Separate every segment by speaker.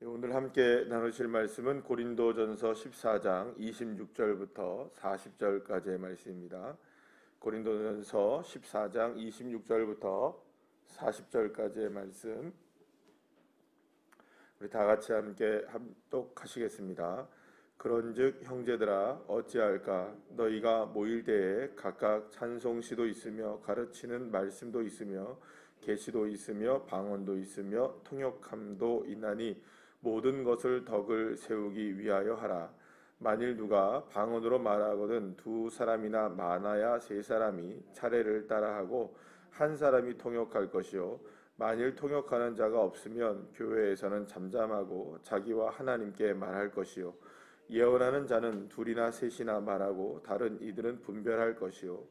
Speaker 1: 오늘 함께 나누실 말씀은 고린도전서 14장 26절부터 40절까지의 말씀입니다. 고린도전서 14장 26절부터 40절까지의 말씀 우리 다 같이 함께 합독하시겠습니다. 그런즉 형제들아 어찌할까 너희가 모일 때에 각각 찬송시도 있으며 가르치는 말씀도 있으며 계시도 있으며 방언도 있으며 통역함도 있나니 모든 것을 덕을 세우기 위하여 하라. 만일 누가 방언으로 말하거든 두 사람이나 많아야 세 사람이 차례를 따라하고 한 사람이 통역할 것이요 만일 통역하는 자가 없으면 교회에서는 잠잠하고 자기와 하나님께 말할 것이요 예언하는 자는 둘이나 셋이나 말하고 다른 이들은 분별할 것이요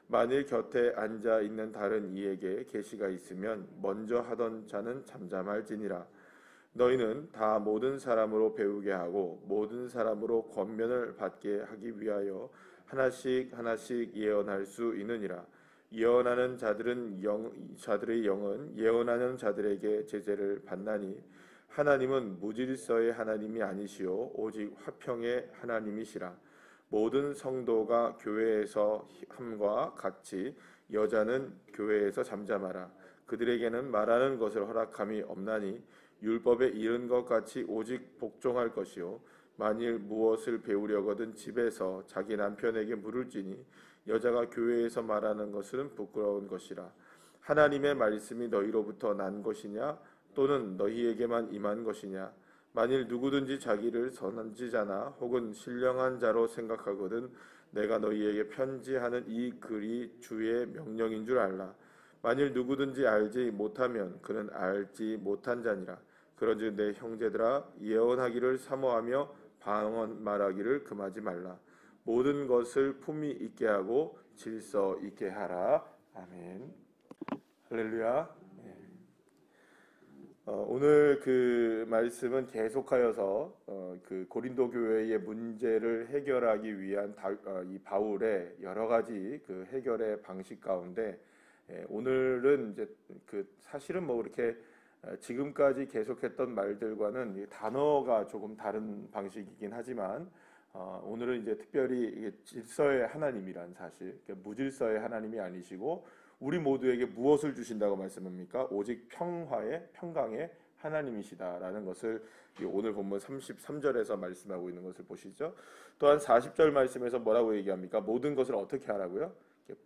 Speaker 1: 만일 곁에 앉아 있는 다른 이에게 계시가 있으면 먼저 하던 자는 잠잠할지니라. 너희는 다 모든 사람으로 배우게 하고 모든 사람으로 권면을 받게 하기 위하여 하나씩 하나씩 예언할 수 있느니라. 예언하는 자들의 영은 예언하는 자들에게 제재를 받나니 하나님은 무질서의 하나님이 아니시오 오직 화평의 하나님이시라. 모든 성도가 교회에서 함과 같이 여자는 교회에서 잠잠하라. 그들에게는 말하는 것을 허락함이 없나니 율법에 이른 것 같이 오직 복종할 것이요 만일 무엇을 배우려거든 집에서 자기 남편에게 물을지니 여자가 교회에서 말하는 것은 부끄러운 것이라. 하나님의 말씀이 너희로부터 난 것이냐 또는 너희에게만 임한 것이냐. 만일 누구든지 자기를 선지자나 혹은 신령한 자로 생각하거든 내가 너희에게 편지하는 이 글이 주의 명령인 줄 알라. 만일 누구든지 알지 못하면 그는 알지 못한 자니라. 그런즉 내 형제들아 예언하기를 사모하며 방언 말하기를 금하지 말라. 모든 것을 품위 있게 하고 질서 있게 하라. 아멘. 할렐루야. 오늘 그 말씀은 계속하여서 그 고린도 교회의 문제를 해결하기 위한 이 바울의 여러 가지 그 해결의 방식 가운데 오늘은 이제 그 사실은 뭐 그렇게 지금까지 계속했던 말들과는 단어가 조금 다른 방식이긴 하지만 오늘은 이제 특별히 이게 질서의 하나님이란 사실, 그러니까 무질서의 하나님이 아니시고 우리 모두에게 무엇을 주신다고 말씀합니까? 오직 평화의 평강의 하나님이시다라는 것을 오늘 본문 33절에서 말씀하고 있는 것을 보시죠. 또한 40절 말씀에서 뭐라고 얘기합니까? 모든 것을 어떻게 하라고요?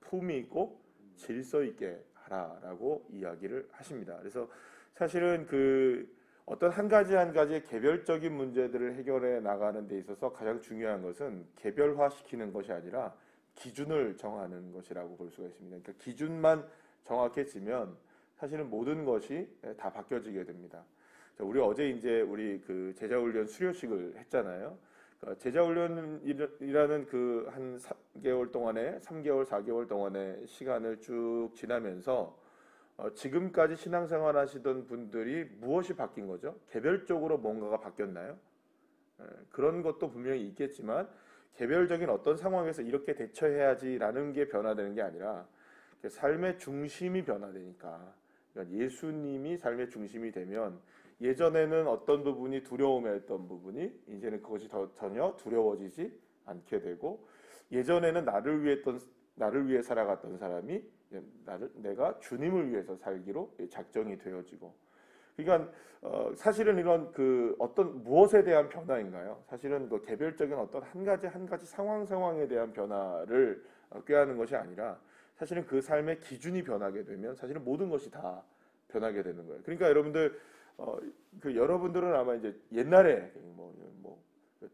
Speaker 1: 품위 있고 질서 있게 하라라고 이야기를 하십니다. 그래서 사실은 그 어떤 한 가지의 개별적인 문제들을 해결해 나가는 데 있어서 가장 중요한 것은 개별화시키는 것이 아니라 기준을 정하는 것이라고 볼 수가 있습니다. 그러니까 기준만 정확해지면 사실은 모든 것이 다 바뀌어지게 됩니다. 우리 어제 이제 우리 그 제자훈련 수료식을 했잖아요. 그러니까 제자훈련이라는 그 한 3개월 동안에 3개월, 4개월 동안의 시간을 쭉 지나면서 지금까지 신앙생활 하시던 분들이 무엇이 바뀐 거죠? 개별적으로 뭔가가 바뀌었나요? 그런 것도 분명히 있겠지만 개별적인 어떤 상황에서 이렇게 대처해야지라는 게 변화되는 게 아니라 삶의 중심이 변화되니까, 그러니까 예수님이 삶의 중심이 되면 예전에는 어떤 부분이 두려움이었던 부분이 이제는 그것이 전혀 두려워지지 않게 되고, 예전에는 나를 위해 살아갔던 사람이 내가 주님을 위해서 살기로 작정이 되어지고, 그러니까 사실은 이런 그 어떤 무엇에 대한 변화인가요? 사실은 그 개별적인 어떤 한 가지 상황에 대한 변화를 꾀하는 것이 아니라 사실은 그 삶의 기준이 변하게 되면 사실은 모든 것이 다 변하게 되는 거예요. 그러니까 여러분들 그 여러분들은 아마 이제 옛날에 뭐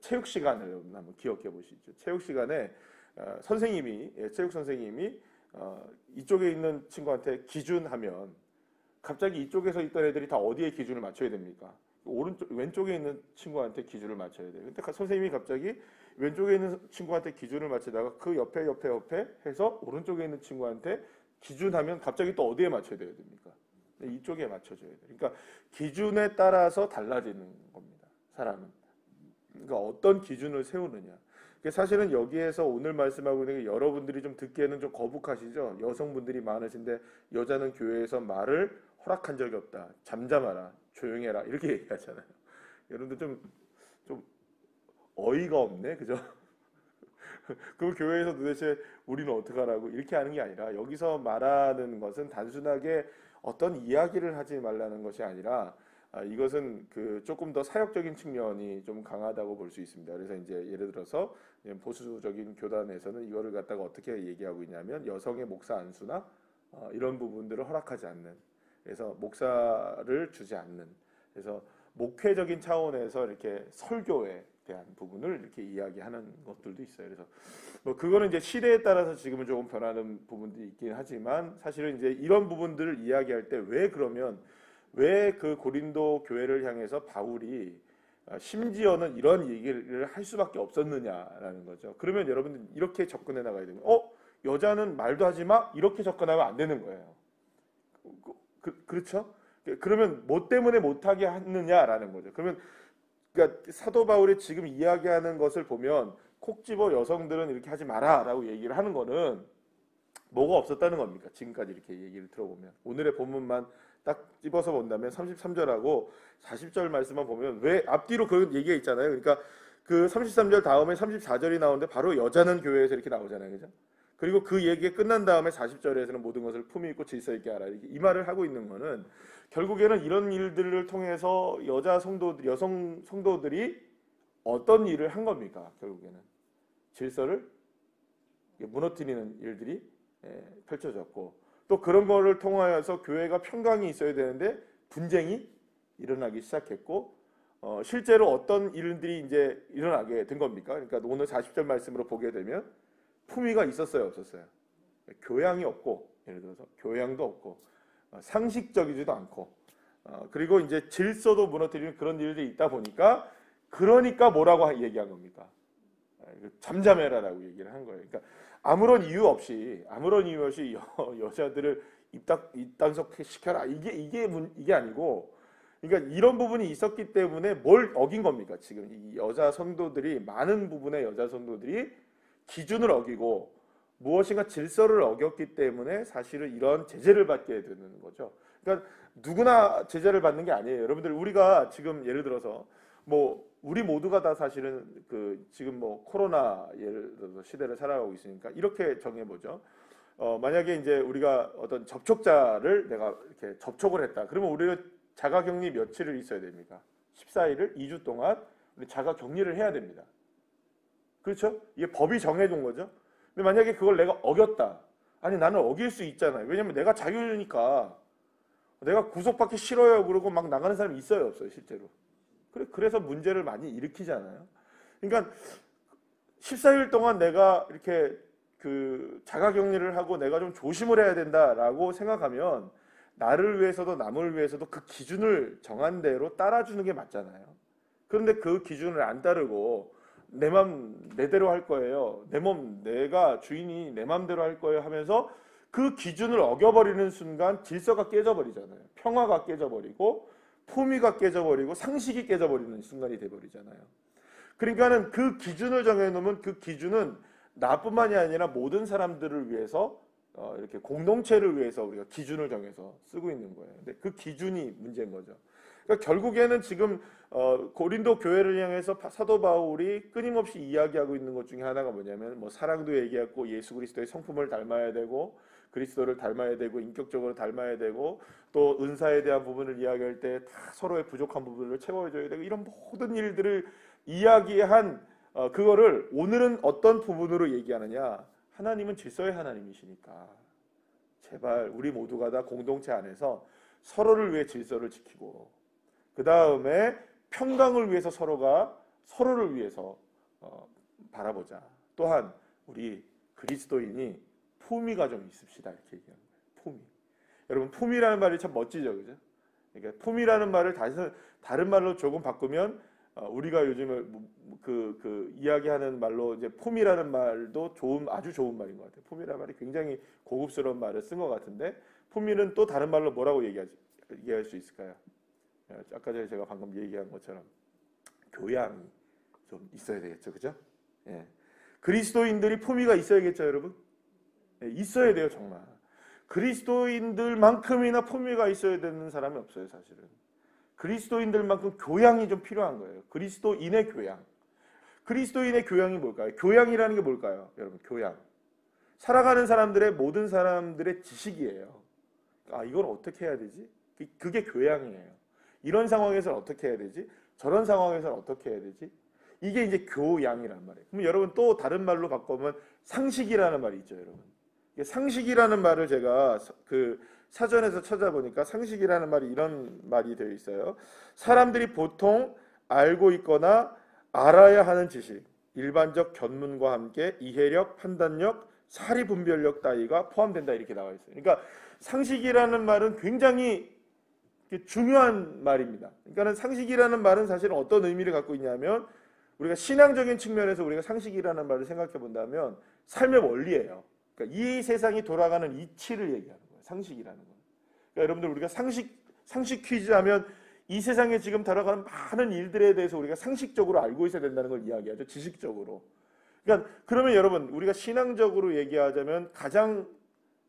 Speaker 1: 체육 시간을 한번 기억해 보시죠. 체육 시간에 체육 선생님이 이쪽에 있는 친구한테 기준하면 갑자기 이쪽에서 있던 애들이 다 어디에 기준을 맞춰야 됩니까? 왼쪽에 있는 친구한테 기준을 맞춰야 돼요. 근데 선생님이 갑자기 왼쪽에 있는 친구한테 기준을 맞추다가 그 옆에 해서 오른쪽에 있는 친구한테 기준하면 갑자기 또 어디에 맞춰야 됩니까? 이쪽에 맞춰줘야 돼요. 그러니까 기준에 따라서 달라지는 겁니다. 사람은. 그러니까 어떤 기준을 세우느냐. 사실은 여기에서 오늘 말씀하고 있는 게 여러분들이 좀 듣기에는 좀 거북하시죠. 여성분들이 많으신데 여자는 교회에서 말을 허락한 적이 없다. 잠잠하라. 조용해라. 이렇게 얘기하잖아요. 여러분들 좀 어이가 없네, 그죠? 그럼 교회에서 도대체 우리는 어떻게 하라고 이렇게 하는 게 아니라 여기서 말하는 것은 단순하게 어떤 이야기를 하지 말라는 것이 아니라 이것은 그 조금 더 사역적인 측면이 좀 강하다고 볼 수 있습니다. 그래서 이제 예를 들어서 보수적인 교단에서는 이거를 갖다가 어떻게 얘기하고 있냐면 여성의 목사 안수나 이런 부분들을 허락하지 않는, 그래서 목사를 주지 않는, 그래서 목회적인 차원에서 이렇게 설교에 대한 부분을 이렇게 이야기하는 것들도 있어요. 그래서 뭐 그거는 이제 시대에 따라서 지금은 조금 변하는 부분들이 있긴 하지만 사실은 이제 이런 부분들을 이야기할 때 왜 그러면 왜 그 고린도 교회를 향해서 바울이 심지어는 이런 얘기를 할 수밖에 없었느냐라는 거죠. 그러면 여러분들 이렇게 접근해 나가야 됩니다. 여자는 말도 하지 마 이렇게 접근하면 안 되는 거예요. 그렇죠? 그러면 뭐 때문에 못하게 하느냐라는 거죠. 그러니까 사도 바울이 지금 이야기하는 것을 보면 콕 집어 여성들은 이렇게 하지 마라라고 얘기를 하는 거는 뭐가 없었다는 겁니까? 지금까지 이렇게 얘기를 들어보면 오늘의 본문만 딱 집어서 본다면 33절하고 40절 말씀만 보면 왜 앞뒤로 그런 얘기가 있잖아요. 그러니까 그 33절 다음에 34절이 나오는데 바로 여자는 교회에서 이렇게 나오잖아요. 그죠? 그리고 그 얘기가 끝난 다음에 40절에서는 모든 것을 품위 있고 질서 있게 하라. 이 말을 하고 있는 거는 결국에는 이런 일들을 통해서 여성 성도들이 어떤 일을 한 겁니까? 결국에는 질서를 무너뜨리는 일들이 펼쳐졌고 또 그런 거를 통하여서 교회가 평강이 있어야 되는데 분쟁이 일어나기 시작했고 실제로 어떤 일들이 이제 일어나게 된 겁니까? 그러니까 오늘 40절 말씀으로 보게 되면 품위가 있었어요, 없었어요? 교양이 없고, 예를 들어서 교양도 없고 상식적이지도 않고 그리고 이제 질서도 무너뜨리는 그런 일들이 있다 보니까 그러니까 뭐라고 얘기한 겁니까? 잠잠해라라고 얘기를 한 거예요. 그러니까 아무런 이유 없이 여자들을 입단속 시켜라 이게 아니고, 그러니까 이런 부분이 있었기 때문에 뭘 어긴 겁니까? 지금 이 여자 성도들이 많은 부분의 여자 성도들이 기준을 어기고 무엇인가 질서를 어겼기 때문에 사실은 이런 제재를 받게 되는 거죠. 그러니까 누구나 제재를 받는 게 아니에요. 여러분들 우리가 지금 예를 들어서 뭐 우리 모두가 다 사실은 그 지금 뭐 코로나 예를 들어서 시대를 살아가고 있으니까 이렇게 정해보죠. 만약에 이제 우리가 어떤 접촉자를 내가 이렇게 접촉을 했다. 그러면 우리가 자가격리 며칠을 있어야 됩니까? 14일을 2주 동안 우리 자가격리를 해야 됩니다. 그렇죠? 이게 법이 정해둔 거죠. 근데 만약에 그걸 내가 어겼다. 아니 나는 어길 수 있잖아요. 왜냐면 내가 자유니까 내가 구속받기 싫어요 그러고 막 나가는 사람이 있어요, 없어요, 실제로? 그래서 문제를 많이 일으키잖아요. 그러니까 14일 동안 내가 이렇게 그 자가격리를 하고 내가 좀 조심을 해야 된다라고 생각하면 나를 위해서도 남을 위해서도 그 기준을 정한 대로 따라주는 게 맞잖아요. 그런데 그 기준을 안 따르고 내 맘 내대로 할 거예요. 내 몸 내가 주인이 내 맘대로 할 거예요 하면서 그 기준을 어겨버리는 순간 질서가 깨져버리잖아요. 평화가 깨져버리고 품위가 깨져버리고 상식이 깨져버리는 순간이 돼버리잖아요. 그러니까는 그 기준을 정해놓으면 그 기준은 나뿐만이 아니라 모든 사람들을 위해서 이렇게 공동체를 위해서 우리가 기준을 정해서 쓰고 있는 거예요. 근데 그 기준이 문제인 거죠. 그러니까 결국에는 지금 고린도 교회를 향해서 사도 바울이 끊임없이 이야기하고 있는 것 중에 하나가 뭐냐면 뭐 사랑도 얘기했고 예수 그리스도의 성품을 닮아야 되고 그리스도를 닮아야 되고 인격적으로 닮아야 되고 또 은사에 대한 부분을 이야기할 때 다 서로의 부족한 부분을 채워줘야 되고 이런 모든 일들을 이야기한 그거를 오늘은 어떤 부분으로 얘기하느냐? 하나님은 질서의 하나님이시니까 제발 우리 모두가 다 공동체 안에서 서로를 위해 질서를 지키고 그 다음에 평강을 위해서 서로를 위해서 바라보자. 또한 우리 그리스도인이 품위가 좀 있읍시다 이렇게 얘기하는 거예요. 품위. 여러분 품위라는 말이 참 멋지죠, 그죠? 그러니까 품위라는 말을 다른 말로 조금 바꾸면 우리가 요즘에 그 이야기하는 말로 이제 품위라는 말도 아주 좋은 말인 것 같아요. 품위라는 말이 굉장히 고급스러운 말을 쓴 것 같은데 품위는 또 다른 말로 뭐라고 얘기할 수 있을까요? 아까 전에 제가 방금 얘기한 것처럼 교양이 좀 있어야 되겠죠, 그죠? 예. 그리스도인들이 품위가 있어야겠죠, 여러분? 예, 있어야 돼요, 정말. 그리스도인들만큼이나 품위가 있어야 되는 사람이 없어요, 사실은. 그리스도인들만큼 교양이 좀 필요한 거예요. 그리스도인의 교양. 그리스도인의 교양이 뭘까요? 교양이라는 게 뭘까요? 여러분, 교양. 살아가는 사람들의 모든 사람들의 지식이에요. 아, 이걸 어떻게 해야 되지? 그게 교양이에요. 이런 상황에서는 어떻게 해야 되지? 저런 상황에서는 어떻게 해야 되지? 이게 이제 교양이란 말이에요. 그럼 여러분 또 다른 말로 바꾸면 상식이라는 말이 있죠, 여러분. 상식이라는 말을 제가 그 사전에서 찾아보니까 상식이라는 말이 이런 말이 되어 있어요. 사람들이 보통 알고 있거나 알아야 하는 지식, 일반적 견문과 함께 이해력, 판단력, 사리 분별력 따위가 포함된다 이렇게 나와 있어요. 그러니까 상식이라는 말은 굉장히 중요한 말입니다. 그러니까 상식이라는 말은 사실은 어떤 의미를 갖고 있냐면 우리가 신앙적인 측면에서 우리가 상식이라는 말을 생각해 본다면 삶의 원리예요. 그러니까 이 세상이 돌아가는 이치를 얘기하는 거예요. 상식이라는 거. 그러니까 여러분들 우리가 상식 퀴즈 하면 이 세상에 지금 돌아가는 많은 일들에 대해서 우리가 상식적으로 알고 있어야 된다는 걸 이야기하죠. 지식적으로. 그러니까 그러면 여러분 우리가 신앙적으로 얘기하자면 가장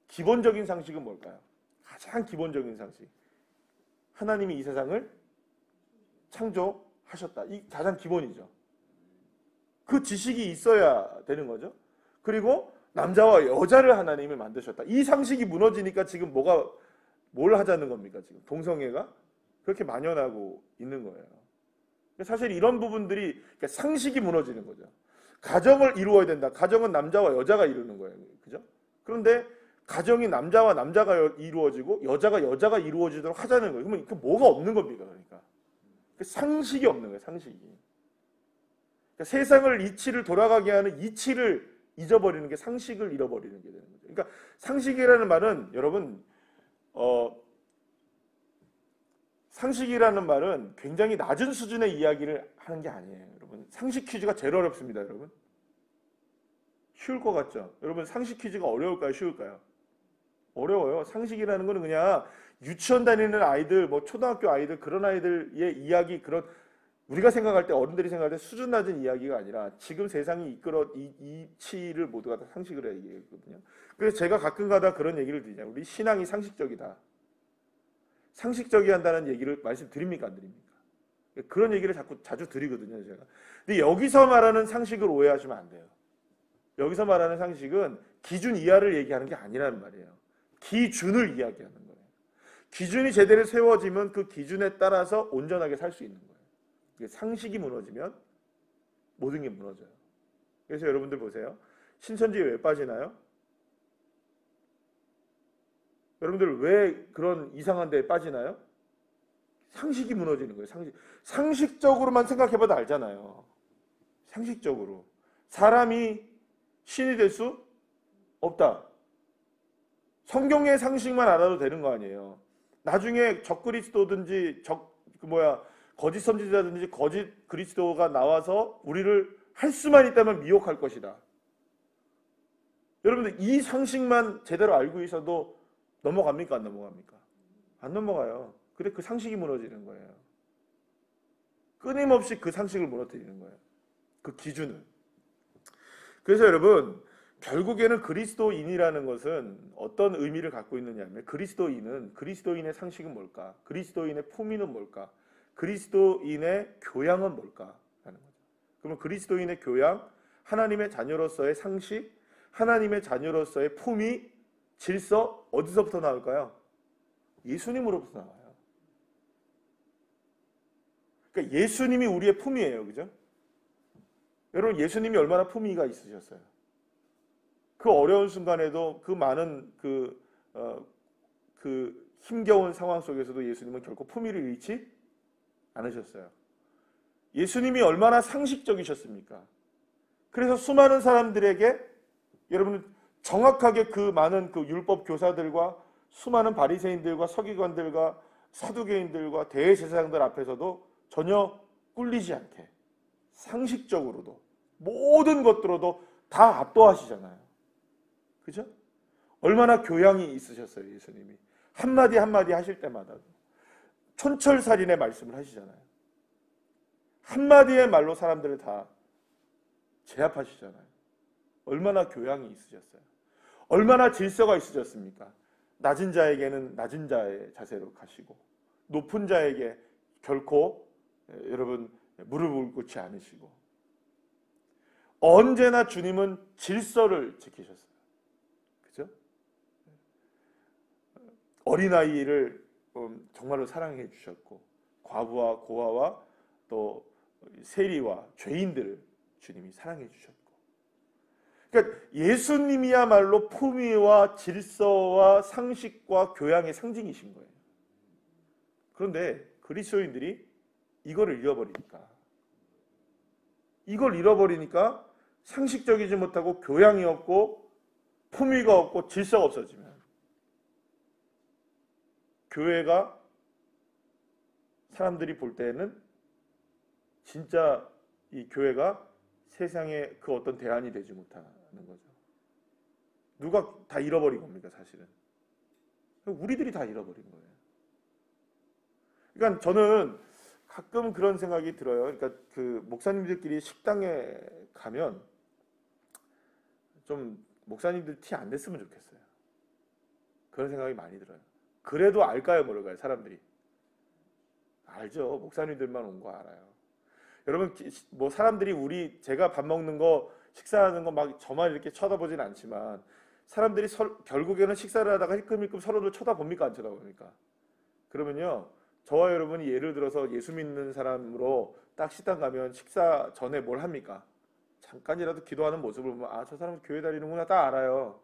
Speaker 1: 기본적인 상식은 뭘까요? 가장 기본적인 상식. 하나님이 이 세상을 창조하셨다. 이 가장 기본이죠. 그 지식이 있어야 되는 거죠. 그리고 남자와 여자를 하나님이 만드셨다. 이 상식이 무너지니까 지금 뭘 하자는 겁니까? 지금 동성애가 그렇게 만연하고 있는 거예요. 사실 이런 부분들이 그러니까 상식이 무너지는 거죠. 가정을 이루어야 된다. 가정은 남자와 여자가 이루는 거예요. 그죠? 그런데 가정이 남자와 남자가 이루어지고 여자가 이루어지도록 하자는 거예요. 그러면 그 뭐가 없는 겁니까? 그러니까 상식이 없는 거예요. 상식이. 그러니까 세상을 이치를 돌아가게 하는 이치를 잊어버리는 게 상식을 잃어버리는 게 되는 거죠. 그러니까 상식이라는 말은 여러분 상식이라는 말은 굉장히 낮은 수준의 이야기를 하는 게 아니에요. 여러분 상식 퀴즈가 제일 어렵습니다. 여러분 쉬울 것 같죠? 여러분 상식 퀴즈가 어려울까요? 쉬울까요? 어려워요. 상식이라는 거는 그냥 유치원 다니는 아이들, 뭐 초등학교 아이들 그런 아이들의 이야기 그런 우리가 생각할 때 어른들이 생각할 때 수준 낮은 이야기가 아니라 지금 세상이 이끌어 이치를 모두가 다 상식으로 얘기했거든요. 그래서 제가 가끔가다 그런 얘기를 드리잖아요. 우리 신앙이 상식적이다. 상식적이 한다는 얘기를 말씀드립니까? 안 드립니까? 그런 얘기를 자주 드리거든요. 제가. 근데 여기서 말하는 상식을 오해하시면 안 돼요. 여기서 말하는 상식은 기준 이하를 얘기하는 게 아니라는 말이에요. 기준을 이야기하는 거예요. 기준이 제대로 세워지면 그 기준에 따라서 온전하게 살 수 있는 거예요. 상식이 무너지면 모든 게 무너져요. 그래서 여러분들 보세요. 신천지에 왜 빠지나요? 여러분들 왜 그런 이상한 데에 빠지나요? 상식이 무너지는 거예요. 상식적으로만 생각해봐도 알잖아요. 상식적으로. 사람이 신이 될 수 없다. 성경의 상식만 알아도 되는 거 아니에요. 나중에 적그리스도든지 거짓 선지자든지 거짓 그리스도가 나와서 우리를 할 수만 있다면 미혹할 것이다. 여러분들 이 상식만 제대로 알고 있어도 넘어갑니까? 안 넘어갑니까? 안 넘어가요. 근데 그 상식이 무너지는 거예요. 끊임없이 그 상식을 무너뜨리는 거예요. 그 기준을. 그래서 여러분 결국에는 그리스도인이라는 것은 어떤 의미를 갖고 있느냐면 그리스도인의 상식은 뭘까? 그리스도인의 품위는 뭘까? 그리스도인의 교양은 뭘까? 하는 거죠. 그러면 그리스도인의 교양, 하나님의 자녀로서의 상식, 하나님의 자녀로서의 품위, 질서 어디서부터 나올까요? 예수님으로부터 나와요. 그러니까 예수님이 우리의 품위예요. 그죠? 여러분 예수님이 얼마나 품위가 있으셨어요? 그 어려운 순간에도 그 많은 그 힘겨운 상황 속에서도 예수님은 결코 품위를 잃지 않으셨어요. 예수님이 얼마나 상식적이셨습니까? 그래서 수많은 사람들에게 여러분 정확하게 그 많은 그 율법 교사들과 수많은 바리새인들과 서기관들과 사두개인들과 대제사장들 앞에서도 전혀 꿀리지 않게 상식적으로도 모든 것들로도 다 압도하시잖아요. 그죠? 얼마나 교양이 있으셨어요, 예수님이. 한마디 한마디 하실 때마다 촌철살인의 말씀을 하시잖아요. 한마디의 말로 사람들을 다 제압하시잖아요. 얼마나 교양이 있으셨어요. 얼마나 질서가 있으셨습니까? 낮은 자에게는 낮은 자의 자세로 가시고 높은 자에게 결코 여러분 무릎을 꿇지 않으시고 언제나 주님은 질서를 지키셨어요. 그죠? 어린아이를 정말로 사랑해 주셨고 과부와 고아와 또 세리와 죄인들을 주님이 사랑해 주셨고 그러니까 예수님이야말로 품위와 질서와 상식과 교양의 상징이신 거예요. 그런데 그리스도인들이 이걸 잃어버리니까 상식적이지 못하고 교양이 없고 품위가 없고 질서가 없어지면 교회가 사람들이 볼 때는 진짜 이 교회가 세상에 그 어떤 대안이 되지 못하는 거죠. 누가 다 잃어버린 겁니까, 사실은? 우리들이 다 잃어버린 거예요. 그러니까 저는 가끔 그런 생각이 들어요. 그러니까 그 목사님들끼리 식당에 가면 좀 목사님들 티 안 냈으면 좋겠어요. 그런 생각이 많이 들어요. 그래도 알까요, 모를까요, 사람들이? 알죠. 목사님들만 온 거 알아요. 여러분, 뭐 사람들이 제가 밥 먹는 거, 식사하는 거 막 저만 이렇게 쳐다보진 않지만 사람들이 결국에는 식사를 하다가 힐끔힐끔 서로를 쳐다봅니까, 안 쳐다봅니까? 그러면요, 저와 여러분이 예를 들어서 예수 믿는 사람으로 딱 식당 가면 식사 전에 뭘 합니까? 잠깐이라도 기도하는 모습을 보면 아, 저 사람은 교회 다니는구나 딱 알아요.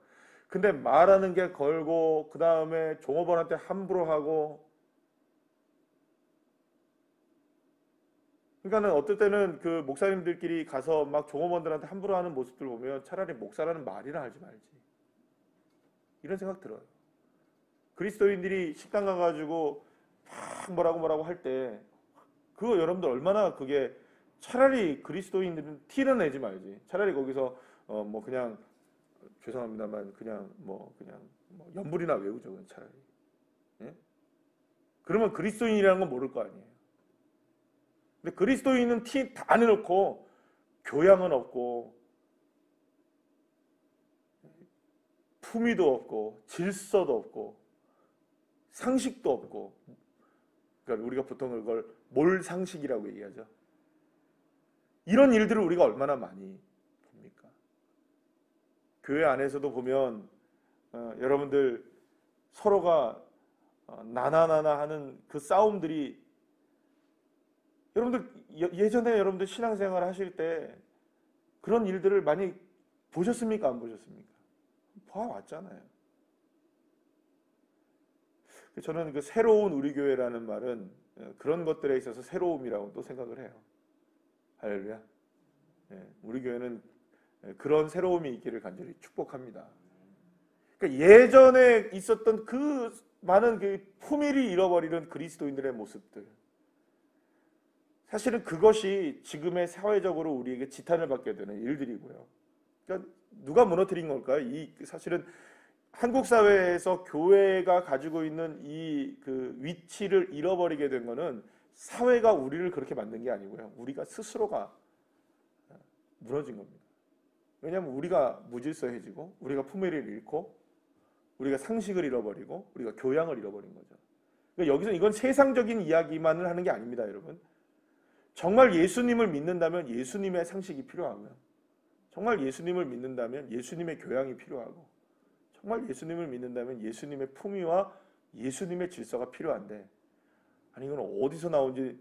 Speaker 1: 근데 말하는 게 걸고 그 다음에 종업원한테 함부로 하고 그러니까는 어떨 때는 그 목사님들끼리 가서 막 종업원들한테 함부로 하는 모습들 보면 차라리 목사라는 말이나 하지 말지. 이런 생각 들어요. 그리스도인들이 식당 가가지고 막 뭐라고 할 때 그거 여러분들 얼마나 그게 차라리 그리스도인들은 티를 내지 말지. 차라리 거기서 뭐 그냥 죄송합니다만 그냥 연불이나 외우죠. 그건 차라리. 예? 그러면 그리스도인이라는 건 모를 거 아니에요. 근데 그리스도인은 티 다 내놓고 교양은 없고 품위도 없고 질서도 없고 상식도 없고 그러니까 우리가 보통 그걸 몰상식이라고 얘기하죠. 이런 일들을 우리가 얼마나 많이 봅니까? 교회 안에서도 보면 여러분들 서로가 나나나나 하는 그 싸움들이 여러분들 예전에 여러분들 신앙생활 하실 때 그런 일들을 많이 보셨습니까? 안 보셨습니까? 봐왔잖아요. 저는 그 새로운 우리 교회라는 말은 그런 것들에 있어서 새로움이라고 또 생각을 해요. 할렐루야. 우리 교회는 그런 새로움이 있기를 간절히 축복합니다. 그러니까 예전에 있었던 그 많은 그 품위를 잃어버리는 그리스도인들의 모습들 사실은 그것이 지금의 사회적으로 우리에게 지탄을 받게 되는 일들이고요. 그러니까 누가 무너뜨린 걸까요? 사실은 한국 사회에서 교회가 가지고 있는 이 그 위치를 잃어버리게 된 거는 사회가 우리를 그렇게 만든 게 아니고요. 우리가 스스로가 무너진 겁니다. 왜냐하면 우리가 무질서해지고 우리가 품위를 잃고 우리가 상식을 잃어버리고 우리가 교양을 잃어버린 거죠. 그러니까 여기서 이건 세상적인 이야기만을 하는 게 아닙니다, 여러분. 정말 예수님을 믿는다면 예수님의 상식이 필요하고요. 정말 예수님을 믿는다면 예수님의 교양이 필요하고 정말 예수님을 믿는다면 예수님의 품위와 예수님의 질서가 필요한데 아니 이건 어디서 나온지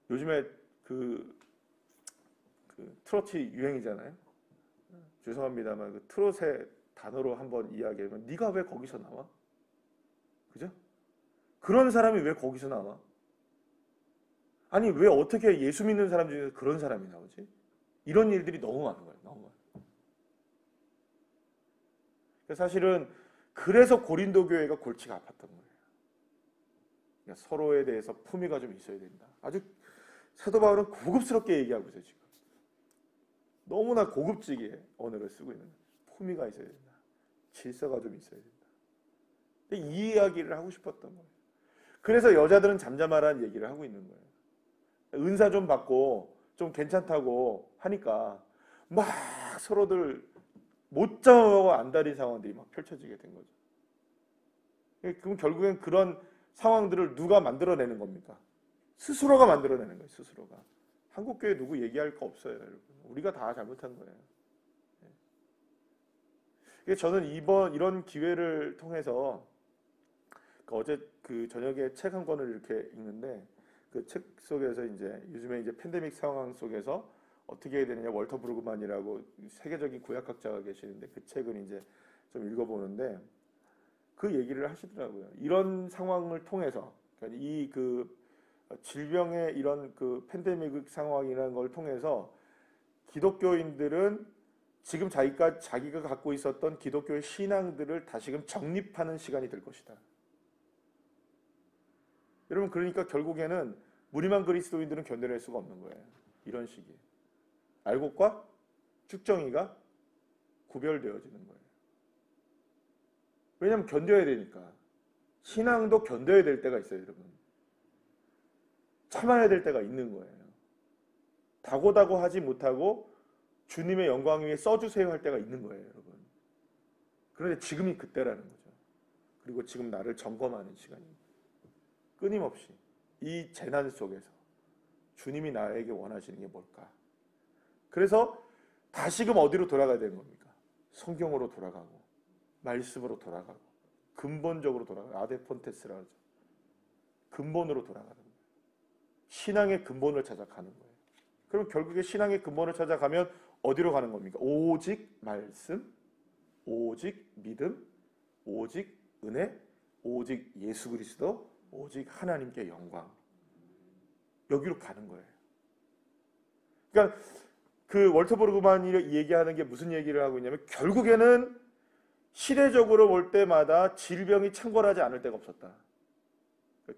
Speaker 1: 요즘에 그 트로트 유행이잖아요. 죄송합니다만 그 트롯의 단어로 한번 이야기하면 네가 왜 거기서 나와? 그죠? 그런 사람이 왜 거기서 나와? 아니 왜 어떻게 예수 믿는 사람 중에서 그런 사람이 나오지? 이런 일들이 너무 많은 거예요. 너무 많아요. 사실은 그래서 고린도 교회가 골치가 아팠던 거예요. 그러니까 서로에 대해서 품위가 좀 있어야 된다. 아주 사도 바울은 고급스럽게 얘기하고 있어요. 지금 너무나 고급지게 언어를 쓰고 있는 거예요. 품위가 있어야 된다. 질서가 좀 있어야 된다. 이 이야기를 하고 싶었던 거예요. 그래서 여자들은 잠잠하라는 얘기를 하고 있는 거예요. 은사 좀 받고 좀 괜찮다고 하니까 막 서로들 못 잡아가고 안달인 상황들이 막 펼쳐지게 된 거죠. 그럼 결국엔 그런 상황들을 누가 만들어내는 겁니까? 스스로가 만들어내는 거예요. 스스로가. 한국교회 누구 얘기할 거 없어요, 여러분. 우리가 다 잘못한 거예요. 저는 이런 기회를 통해서 어제 그 저녁에 책 한 권을 이렇게 읽는데 그 책 속에서 이제 요즘에 이제 팬데믹 상황 속에서 어떻게 해야 되느냐, 월터 브루그만이라고 세계적인 구약학자가 계시는데 그 책을 이제 좀 읽어보는데 그 얘기를 하시더라고요. 이런 상황을 통해서 이 그 질병의 이런 그 팬데믹 상황이라는 걸 통해서 기독교인들은 지금 자기가 갖고 있었던 기독교의 신앙들을 다시금 정립하는 시간이 될 것이다. 여러분, 그러니까 결국에는 무림한 그리스도인들은 견뎌낼 수가 없는 거예요. 이런 시기에. 알곡과 쭉정이가 구별되어지는 거예요. 왜냐하면 견뎌야 되니까. 신앙도 견뎌야 될 때가 있어요, 여러분. 참아야 될 때가 있는 거예요. 다고다고 하지 못하고 주님의 영광 위에 써주세요 할 때가 있는 거예요, 여러분. 그런데 지금이 그때라는 거죠. 그리고 지금 나를 점검하는 시간입니다. 끊임없이 이 재난 속에서 주님이 나에게 원하시는 게 뭘까? 그래서 다시금 어디로 돌아가야 되는 겁니까? 성경으로 돌아가고 말씀으로 돌아가고 근본적으로 돌아가고 아데폰테스라 하죠. 근본으로 돌아가는 거예요. 신앙의 근본을 찾아가는 거예요. 그럼 결국에 신앙의 근본을 찾아가면 어디로 가는 겁니까? 오직 말씀, 오직 믿음, 오직 은혜, 오직 예수 그리스도, 오직 하나님께 영광. 여기로 가는 거예요. 그러니까 그 월터 브루그만이 얘기하는 게 무슨 얘기를 하고 있냐면 결국에는 시대적으로 볼 때마다 질병이 창궐하지 않을 때가 없었다.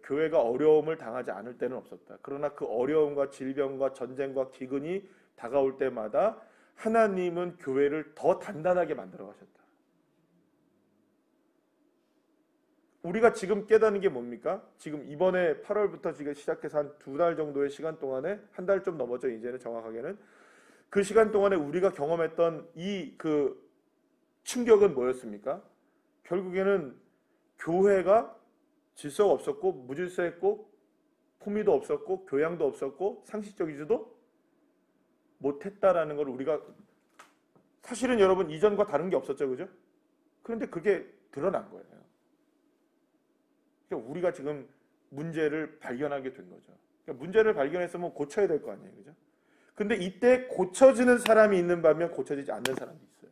Speaker 1: 교회가 어려움을 당하지 않을 때는 없었다. 그러나 그 어려움과 질병과 전쟁과 기근이 다가올 때마다 하나님은 교회를 더 단단하게 만들어 가셨다. 우리가 지금 깨닫는 게 뭡니까? 지금 이번에 8월부터 지금 시작해서 한 2달 정도의 시간 동안에, 한 달 좀 넘었죠, 이제는 정확하게는. 그 시간 동안에 우리가 경험했던 이 그 충격은 뭐였습니까? 결국에는 교회가 질서가 없었고 무질서했고 품위도 없었고 교양도 없었고 상식적이지도 못했다라는 걸 우리가 사실은 여러분 이전과 다른 게 없었죠, 그죠? 그런데 그게 드러난 거예요. 그러니까 우리가 지금 문제를 발견하게 된 거죠. 그러니까 문제를 발견했으면 고쳐야 될 거 아니에요, 그죠? 근데 이때 고쳐지는 사람이 있는 반면 고쳐지지 않는 사람도 있어요.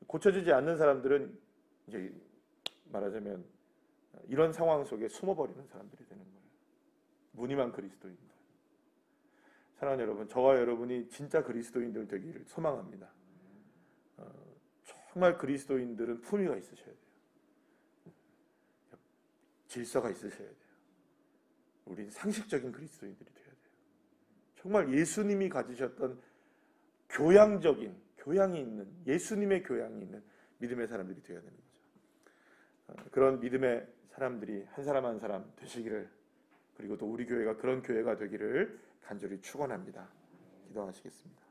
Speaker 1: 고쳐지지 않는 사람들은 이제 말하자면 이런 상황 속에 숨어버리는 사람들이 되는 거예요. 무늬만 그리스도인들. 사랑하는 여러분, 저와 여러분이 진짜 그리스도인들 되기를 소망합니다. 정말 그리스도인들은 품위가 있으셔야 돼요. 질서가 있으셔야 돼요. 우린 상식적인 그리스도인들이 돼야 돼요. 정말 예수님이 가지셨던 교양이 있는, 예수님의 교양이 있는 믿음의 사람들이 되어야 되는 거죠. 그런 믿음의 사람들이 한 사람 한 사람 되시기를, 그리고 또 우리 교회가 그런 교회가 되기를 간절히 축원합니다. 기도하시겠습니다.